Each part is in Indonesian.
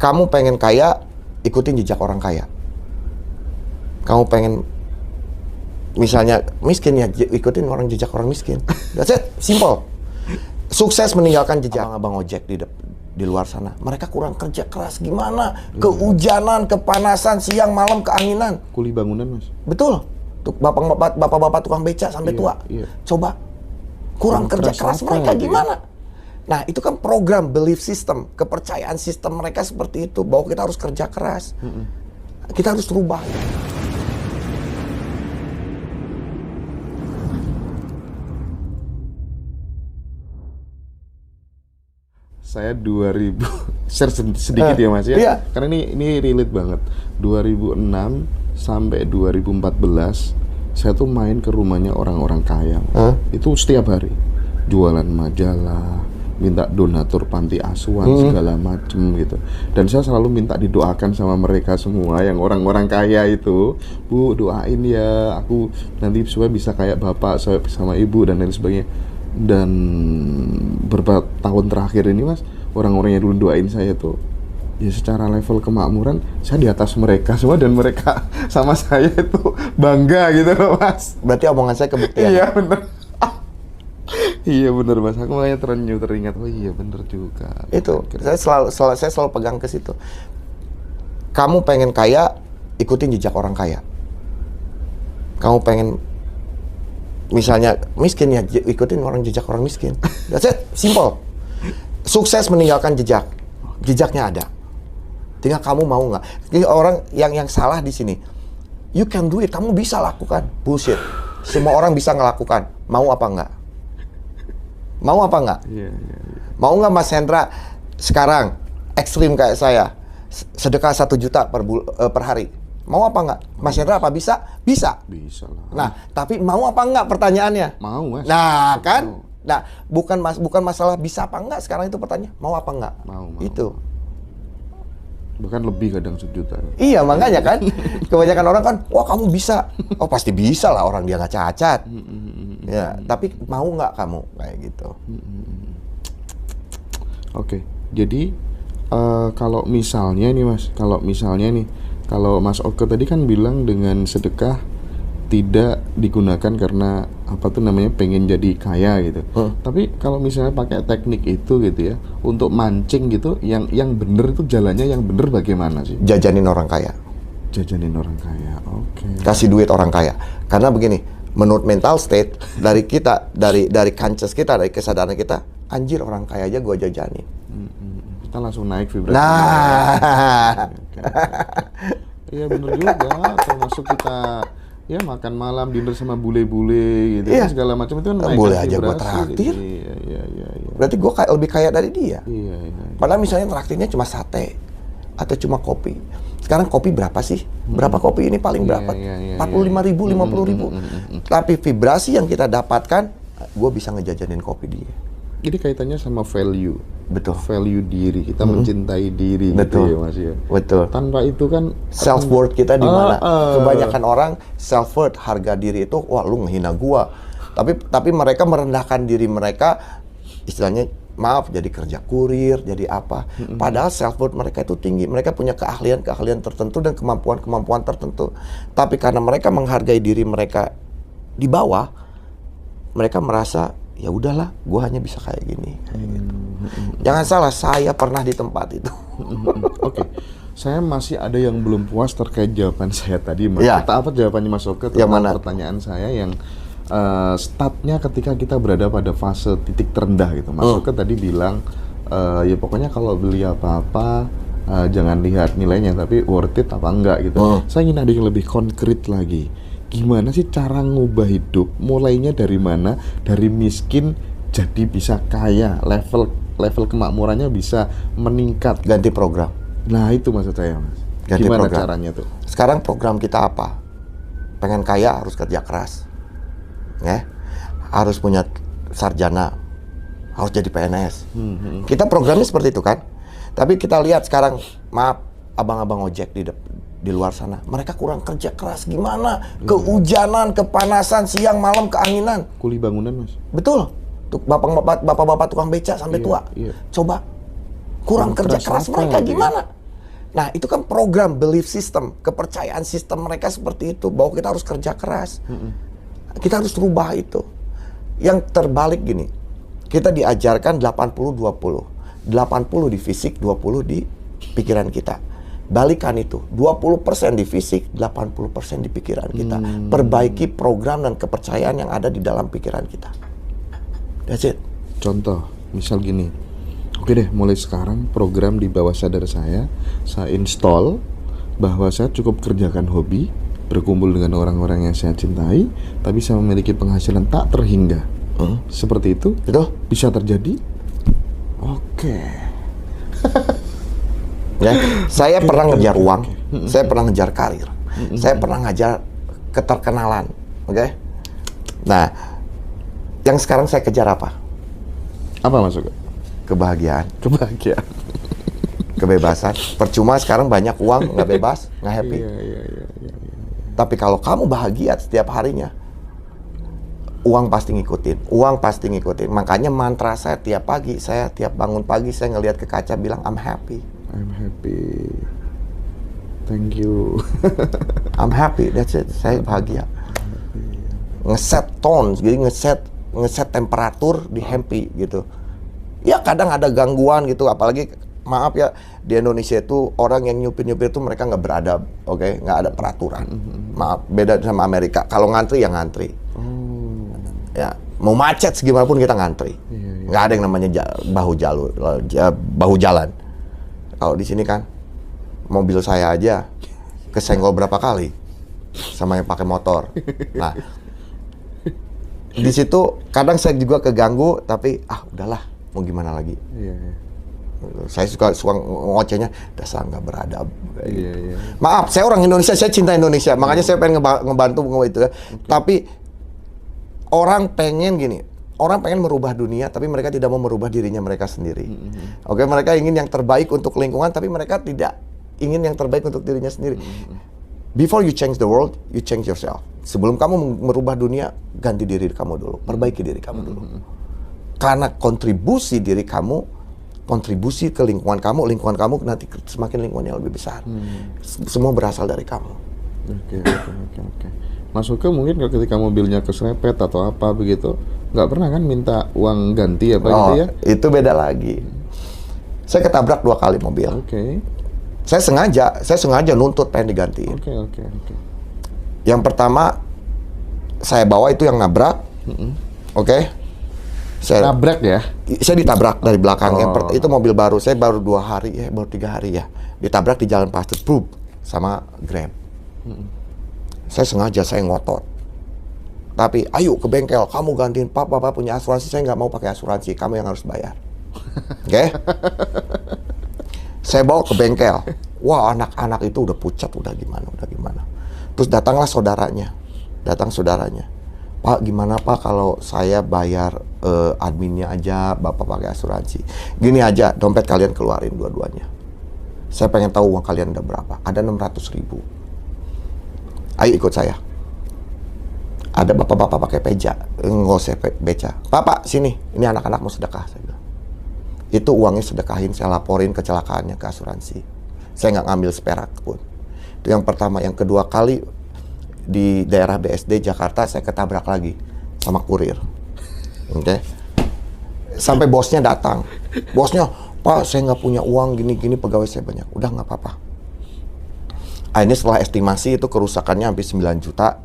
Kamu pengen kaya, ikutin jejak orang kaya. Kamu pengen misalnya miskin ya, ikutin jejak orang miskin. That's it, simple. Sukses meninggalkan jejak. Abang ojek di luar sana, mereka kurang kerja keras gimana? Kehujanan, kepanasan, siang malam, keanginan. Kuli bangunan, Mas. Betul. Bapak-bapak tukang beca sampai tua. Iya. Coba kurang kerja keras mereka gimana? Nah, itu kan program belief system, kepercayaan sistem mereka seperti itu, bahwa kita harus kerja keras. Kita harus rubah. Saya 2000 share sedikit ya Mas ya. Iya. Karena ini relate banget. 2006 sampai 2014 saya tuh main ke rumahnya orang-orang kaya. Itu setiap hari jualan majalah, minta donatur panti asuhan segala macem gitu. Dan saya selalu minta didoakan sama mereka semua yang orang-orang kaya itu, Bu, doain ya aku nanti supaya bisa kayak bapak sama ibu dan lain sebagainya. Dan beberapa tahun terakhir ini Mas, orang-orang yang dulu doain saya tuh ya secara level kemakmuran saya di atas mereka semua, dan mereka sama saya itu bangga gitu loh Mas. Berarti omongan saya kebuktian. Iya bener. Iya bener Mas, aku makanya teringat, oh iya bener juga. Itu, saya selalu pegang ke situ. Kamu pengen kaya, ikutin jejak orang kaya. Kamu pengen misalnya miskin ya, ikutin jejak orang miskin. That's it, simple. Sukses meninggalkan jejak. Jejaknya ada. Tinggal kamu mau nggak. Jadi orang yang salah di sini, you can do it, kamu bisa lakukan. Bullshit. Semua orang bisa ngelakukan. Mau apa nggak? Mau apa nggak? Iya. Mau nggak Mas Hendra sekarang ekstrim kayak saya, sedekah 1 juta per hari? Mau apa nggak? Mas Hendra apa bisa? Bisa. Bisa lah. Nah, tapi mau apa nggak pertanyaannya? Mau Mas. Nah, kan? Nah, bukan masalah bisa apa nggak sekarang itu pertanyaan. Mau apa nggak? Mau. Itu. Bahkan lebih kadang 1 juta. Iya, makanya kan. Kebanyakan orang kan, wah kamu bisa. Oh pasti bisa lah, orang dia nggak cacat. Ya, tapi mau nggak kamu? Kayak gitu. Oke, jadi kalau misalnya nih Mas, kalau Mas Oke tadi kan bilang dengan sedekah tidak digunakan karena pengen jadi kaya gitu. Tapi kalau misalnya pakai teknik itu gitu ya, untuk mancing gitu, yang bener itu jalannya yang bener bagaimana sih? Jajanin orang kaya. Jajanin orang kaya, oke. Kasih duit orang kaya. Karena begini, menurut mental state dari kita, dari conscious kita, dari kesadaran kita, anjir orang kaya aja gua jajanin. Kita langsung naik vibrasi. Nah, Iya bener juga, termasuk kita ya makan malam, dinner sama bule-bule gitu, kan segala macam itu kan naik boleh aja vibrasi. gua traktir. Iya. Berarti gua lebih kaya dari dia. Iya. Padahal misalnya traktirnya cuma sate atau cuma kopi. Sekarang kopi berapa sih? Berapa kopi ini paling berapa? 45.000, 50.000. Tapi vibrasi yang kita dapatkan, gue bisa ngejajanin kopi dia. Jadi kaitannya sama value. Betul. Value diri, kita mencintai diri. Betul. Gitu ya Mas ya. Betul. Tanpa itu kan Self worth kita di mana? Kebanyakan orang self worth, harga diri itu, wah lu ngehina gua. Tapi mereka merendahkan diri mereka, istilahnya maaf jadi kerja kurir, jadi apa. Padahal self worth mereka itu tinggi. Mereka punya keahlian tertentu dan kemampuan tertentu. Tapi karena mereka menghargai diri mereka di bawah, mereka merasa ya udahlah, gua hanya bisa kayak gini. Gitu. Jangan salah, saya pernah di tempat itu. Oke. Saya masih ada yang belum puas terkait jawaban saya tadi, Mas. Ya. Apa jawabannya Mas Oke tentang pertanyaan saya yang startnya ketika kita berada pada fase titik terendah gitu. Mas Oke tadi bilang ya pokoknya kalau beli apa-apa jangan lihat nilainya, tapi worth it apa enggak gitu. Saya ingin ada yang lebih konkret lagi. Gimana sih cara ngubah hidup? Mulainya dari mana? Dari miskin jadi bisa kaya, level kemakmurannya bisa meningkat. Ganti program. Nah itu maksud saya Mas. Ganti Gimana program. caranya tuh? Sekarang program kita apa? Pengen kaya harus kerja keras, ya, harus punya sarjana, harus jadi PNS. Kita programnya seperti itu kan. Tapi kita lihat sekarang, maaf, abang-abang ojek di luar sana, mereka kurang kerja keras gimana? Kehujanan, kepanasan, siang malam, keanginan. Kuli bangunan Mas. Betul. Bapak-bapak tukang beca sampai tua. Iya. Coba kurang kerja keras mereka gimana? Nah, itu kan program belief system, kepercayaan sistem mereka seperti itu, bahwa kita harus kerja keras. Kita harus rubah itu. Yang terbalik gini, kita diajarkan 80-20. 80 di fisik, 20 di pikiran kita. Balikan itu, 20% di fisik, 80% di pikiran kita. Perbaiki program dan kepercayaan yang ada di dalam pikiran kita. That's it. Contoh, misal gini. Oke deh, mulai sekarang program di bawah sadar saya install bahwa saya cukup kerjakan hobi, berkumpul dengan orang-orang yang saya cintai, tapi saya memiliki penghasilan tak terhingga. Seperti itu? Itu bisa terjadi? Oke. Ya, saya pernah ngejar uang, saya pernah ngejar karir, saya pernah ngejar keterkenalan, oke? Nah, yang sekarang saya kejar apa? Apa maksudnya? Kebahagiaan, Kebahagiaan. kebebasan. Percuma sekarang banyak uang, nggak bebas, nggak happy. Iya. Tapi kalau kamu bahagia setiap harinya, uang pasti ngikutin. Makanya mantra saya tiap pagi, saya tiap bangun pagi, saya ngelihat ke kaca bilang, I'm happy. Thank you. I'm happy, that's it. Saya bahagia. Ngeset tone, jadi ngeset temperatur di happy gitu. Ya kadang ada gangguan gitu, apalagi maaf ya, di Indonesia itu orang yang nyupir itu mereka nggak beradab, oke? Nggak ada peraturan. Maaf, beda sama Amerika. Kalau ngantri ya ngantri. Ya, mau macet segimana pun kita ngantri. Nggak ada yang namanya bahu jalan. Kalau di sini kan, mobil saya aja kesenggol berapa kali sama yang pakai motor. Nah, di situ kadang saya juga keganggu, tapi udahlah, mau gimana lagi. Saya suka ngocehnya, dasar nggak beradab. Maaf, saya orang Indonesia, saya cinta Indonesia, makanya saya pengen ngebantu itu ya. Tapi orang pengen gini, orang pengen merubah dunia, tapi mereka tidak mau merubah dirinya mereka sendiri. Oke, mereka ingin yang terbaik untuk lingkungan, tapi mereka tidak ingin yang terbaik untuk dirinya sendiri. Before you change the world, you change yourself. Sebelum kamu merubah dunia, ganti diri kamu dulu, perbaiki diri kamu dulu. Karena kontribusi diri kamu, kontribusi ke lingkungan kamu nanti semakin lingkungannya lebih besar. Semua berasal dari kamu. Oke. Masuk ke mungkin kalau ketika mobilnya keserempet atau apa begitu, nggak pernah kan minta uang ganti apa gitu ya? Itu beda lagi. Saya ketabrak 2 kali mobil. Saya sengaja nuntut pengen digantiin. Oke. Yang pertama saya bawa itu yang nabrak. Oke. Saya Nabrak ya? Saya ditabrak dari belakang. Itu mobil baru. Saya baru 3 hari ya. Ditabrak di jalan pasir, sama Grab. Saya sengaja, saya ngotot. Tapi ayo ke bengkel, kamu gantiin papa punya asuransi. Saya nggak mau pakai asuransi, kamu yang harus bayar. Oke? Saya bawa ke bengkel. Wah, anak-anak itu udah pucat, udah gimana. Terus datanglah saudaranya. Pak, gimana Pak kalau saya bayar adminnya aja, Bapak pakai asuransi. Gini aja, dompet kalian keluarin dua-duanya. Saya pengen tahu uang kalian udah berapa. Ada 600.000. Ayo ikut saya. Ada bapak-bapak pakai beca, nggak usah beca. Bapak sini, ini anak-anak mau sedekah. Saya bilang. Itu uangnya sedekahin, saya laporin kecelakaannya ke asuransi. Saya nggak ngambil seperak pun. Itu yang pertama. Yang kedua kali di daerah BSD Jakarta saya ketabrak lagi sama kurir. Oke. Sampai bosnya datang. Bosnya, Pak, saya nggak punya uang gini-gini, pegawai saya banyak. Udah nggak apa-apa. Ini setelah estimasi itu kerusakannya hampir 9 juta.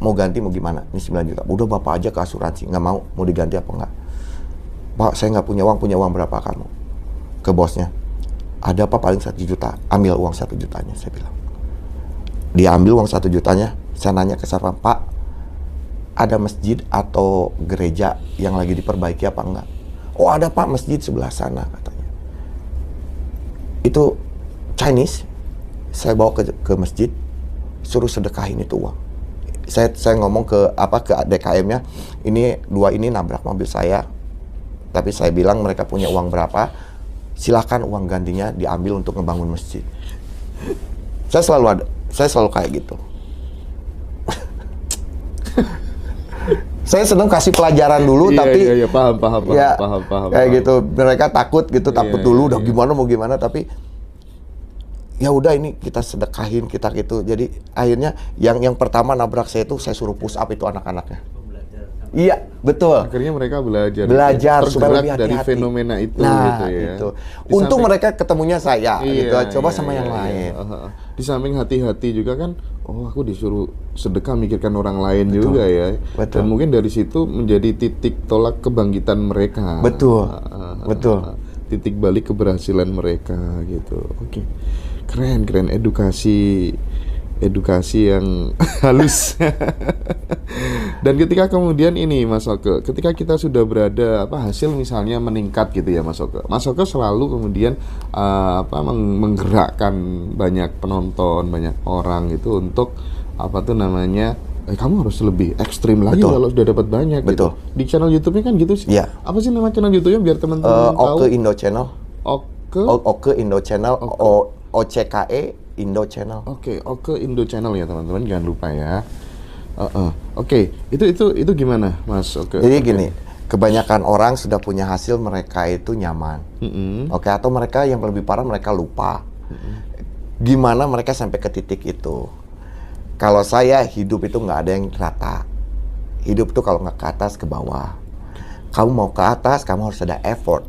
Mau ganti mau gimana? Ini 9 juta. Udah Bapak aja ke asuransi. Nggak mau diganti apa enggak? Pak, saya nggak punya uang berapa kamu? Ke bosnya. Ada apa paling 1 juta? Ambil uang 1 jutanya, saya bilang. Dia ambil uang 1 jutanya. Saya nanya ke satpam, Pak, ada masjid atau gereja yang lagi diperbaiki apa enggak? Oh ada Pak, masjid sebelah sana katanya. Itu Chinese. Saya bawa ke masjid, suruh sedekahin itu uang. Saya ngomong ke DKM-nya, ini 2 ini nabrak mobil saya. Tapi saya bilang mereka punya uang berapa, silakan uang gantinya diambil untuk ngebangun masjid. Saya selalu kayak gitu. Saya seneng kasih pelajaran dulu, tapi paham. Kayak gitu, mereka takut dulu, udah gimana mau gimana, tapi ya udah ini kita sedekahin, kita gitu. Jadi akhirnya yang pertama nabrak saya itu saya suruh push up itu anak-anaknya. Iya, betul. Akhirnya mereka belajar supaya lebih dari hati-hati. fenomena itu Nah, gitu ya. gitu. Di Untung samping- mereka ketemunya saya gitu. Coba sama yang iya. lain. Di samping hati-hati juga kan, oh aku disuruh sedekah mikirkan orang lain juga ya. Betul. Dan mungkin dari situ menjadi titik tolak kebangkitan mereka. Betul. Betul. Titik balik keberhasilan mereka gitu. Oke. Keren edukasi yang halus. Dan ketika kemudian ini Mas Oke, ketika kita sudah berada hasil misalnya meningkat gitu ya Mas Oke. Mas Oke selalu kemudian menggerakkan banyak penonton, banyak orang itu untuk kamu harus lebih ekstrim lagi kalau sudah dapat banyak. Betul. Gitu. Di channel YouTube-nya kan gitu sih. Iya. Apa sih nama channel YouTube-nya biar teman-teman tahu? Oke Indo Channel. Oke Indo Channel. OCKE Indo Channel. Oke Indo Channel ya teman-teman, jangan lupa ya. Oke, itu gimana Mas? Jadi gini, kebanyakan orang sudah punya hasil mereka itu nyaman. Oke, atau mereka yang lebih parah mereka lupa. Gimana mereka sampai ke titik itu? Kalau saya hidup itu nggak ada yang rata. Hidup itu kalau nggak ke atas ke bawah. Kamu mau ke atas, kamu harus ada effort.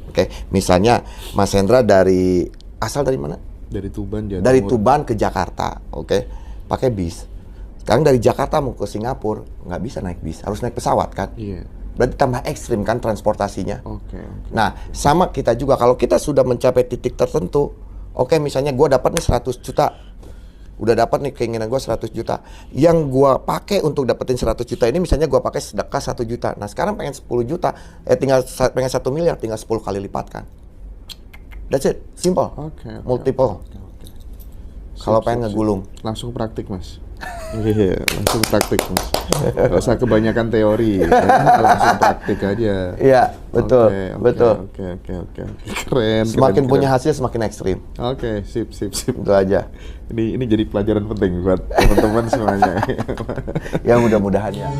Oke, misalnya Mas Hendra asal dari mana? Dari Tuban, Dari Tuban ke Jakarta, oke, pakai bis. Sekarang dari Jakarta mau ke Singapura, nggak bisa naik bis, harus naik pesawat kan? Iya. Berarti tambah ekstrim kan transportasinya. Oke. Nah, sama kita juga, kalau kita sudah mencapai titik tertentu, oke, misalnya gue dapat nih 100 juta, udah dapat nih keinginan gue 100 juta. Yang gue pakai untuk dapetin 100 juta ini, misalnya gue pakai sedekah 1 juta. Nah, sekarang pengen 10 juta, pengen 1 miliar, tinggal 10 kali lipat kan. That's it, simple, multiple. Kalau pengen ngegulung, langsung praktik Mas. Iya, langsung praktik Mas. Gak usah kebanyakan teori, langsung praktik aja. Iya, betul, betul. Oke. Keren. Semakin punya hasil, semakin ekstrim. Oke, sip. Itu aja. Ini jadi pelajaran penting buat teman-teman semuanya. Ya mudah-mudahan ya.